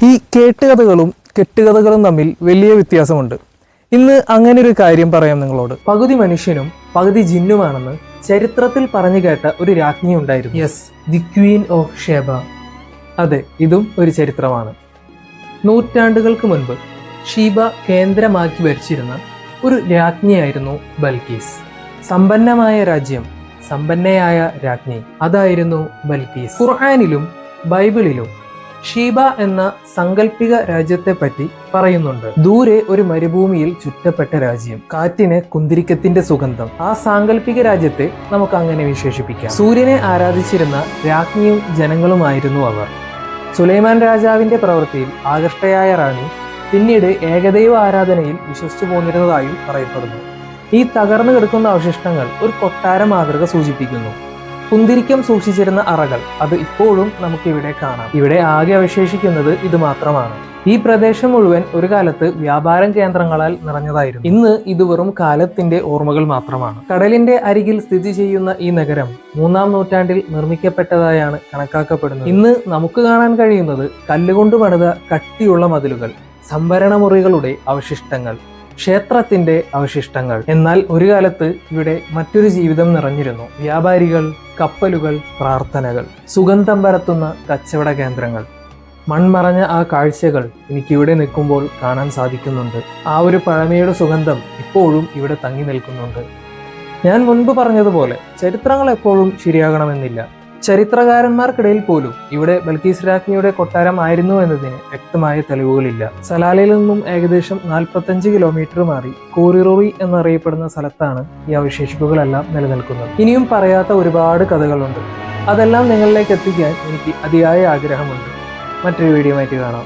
ഈ കേട്ടുകഥകളും കെട്ടുകഥകളും തമ്മിൽ വലിയ വ്യത്യാസമുണ്ട്. ഇന്ന് അങ്ങനെ ഒരു കാര്യം പറയാം നിങ്ങളോട്. പകുതി മനുഷ്യനും പകുതി ജിന്നുമാണെന്ന് ചരിത്രത്തിൽ പറഞ്ഞു കേട്ട ഒരു രാജ്ഞി ഉണ്ടായിരുന്നു. Yes, the Queen of Sheba. അതെ, ഇതും ഒരു ചരിത്രമാണ്. നൂറ്റാണ്ടുകൾക്ക് മുൻപ് ഷീബ കേന്ദ്രമാക്കി ഭരിച്ചിരുന്ന ഒരു രാജ്ഞിയായിരുന്നു ബൽക്കീസ്. സമ്പന്നമായ രാജ്യം, സമ്പന്നയായ രാജ്ഞി, അതായിരുന്നു ബൽക്കീസ്. ഖുർആനിലും ബൈബിളിലും ഷീബ എന്ന സങ്കല്പിക രാജ്യത്തെ പറ്റി പറയുന്നുണ്ട്. ദൂരെ ഒരു മരുഭൂമിയിൽ ചുറ്റപ്പെട്ട രാജ്യം, കാറ്റിന് കുന്തിരിക്കത്തിന്റെ സുഗന്ധം. ആ സാങ്കല്പിക രാജ്യത്തെ നമുക്ക് അങ്ങനെ വിശേഷിപ്പിക്കാം. സൂര്യനെ ആരാധിച്ചിരുന്ന രാജ്ഞിയും ജനങ്ങളുമായിരുന്നു അവർ. സുലൈമാൻ രാജാവിന്റെ പ്രവൃത്തിയിൽ ആകൃഷ്ടയായ റാണി പിന്നീട് ഏകദൈവ ആരാധനയിൽ വിശ്വസിച്ചു പോന്നിരുന്നതായും പറയപ്പെടുന്നു. ഈ തകർന്നു കിടക്കുന്ന അവശിഷ്ടങ്ങൾ ഒരു കൊട്ടാര മാതൃക സൂചിപ്പിക്കുന്നു. കുന്തിരിക്കം സൂക്ഷിച്ചിരുന്ന അറകൾ, അത് ഇപ്പോഴും നമുക്കിവിടെ കാണാം. ഇവിടെ ആകെ അവശേഷിക്കുന്നത് ഇത് മാത്രമാണ്. ഈ പ്രദേശം മുഴുവൻ ഒരു കാലത്ത് വ്യാപാര കേന്ദ്രങ്ങളാൽ നിറഞ്ഞതായിരുന്നു. ഇന്ന് ഇത് വെറും കാലത്തിന്റെ ഓർമ്മകൾ മാത്രമാണ്. കടലിന്റെ അരികിൽ സ്ഥിതി ചെയ്യുന്ന ഈ നഗരം 3-ാം നൂറ്റാണ്ടിൽ നിർമ്മിക്കപ്പെട്ടതായാണ് കണക്കാക്കപ്പെടുന്നത്. ഇന്ന് നമുക്ക് കാണാൻ കഴിയുന്നത് കല്ലുകൊണ്ട് പണിത കട്ടിയുള്ള മതിലുകൾ, സംഭരണ മുറികളുടെ അവശിഷ്ടങ്ങൾ, ക്ഷേത്രത്തിന്റെ അവശിഷ്ടങ്ങൾ. എന്നാൽ ഒരു കാലത്ത് ഇവിടെ മറ്റൊരു ജീവിതം നിറഞ്ഞിരുന്നു. വ്യാപാരികൾ, കപ്പലുകൾ, പ്രാർത്ഥനകൾ, സുഗന്ധം പരത്തുന്ന കച്ചവട കേന്ദ്രങ്ങൾ. മൺമറഞ്ഞ ആ കാഴ്ചകൾ എനിക്കിവിടെ നിൽക്കുമ്പോൾ കാണാൻ സാധിക്കുന്നുണ്ട്. ആ ഒരു പഴമയുടെ സുഗന്ധം ഇപ്പോഴും ഇവിടെ തങ്ങി നിൽക്കുന്നുണ്ട്. ഞാൻ മുൻപ് പറഞ്ഞതുപോലെ ചരിത്രങ്ങൾ എപ്പോഴും ശരിയാകണമെന്നില്ല. ചരിത്രകാരന്മാർക്കിടയിൽ പോലും ഇവിടെ ബൽക്കീസ് രാജ്ഞിയുടെ കൊട്ടാരം ആയിരുന്നു എന്നതിന് വ്യക്തമായ തെളിവുകളില്ല. സലാലയിൽ നിന്നും ഏകദേശം 45 കിലോമീറ്റർ മാറി കോറിറോറി എന്നറിയപ്പെടുന്ന സ്ഥലത്താണ് ഈ അവശേഷിപ്പുകളെല്ലാം നിലനിൽക്കുന്നത്. ഇനിയും പറയാത്ത ഒരുപാട് കഥകളുണ്ട്. അതെല്ലാം നിങ്ങളിലേക്ക് എത്തിക്കാൻ എനിക്ക് അതിയായ ആഗ്രഹമുണ്ട്. മറ്റൊരു വീഡിയോ ആയിട്ട് കാണാം.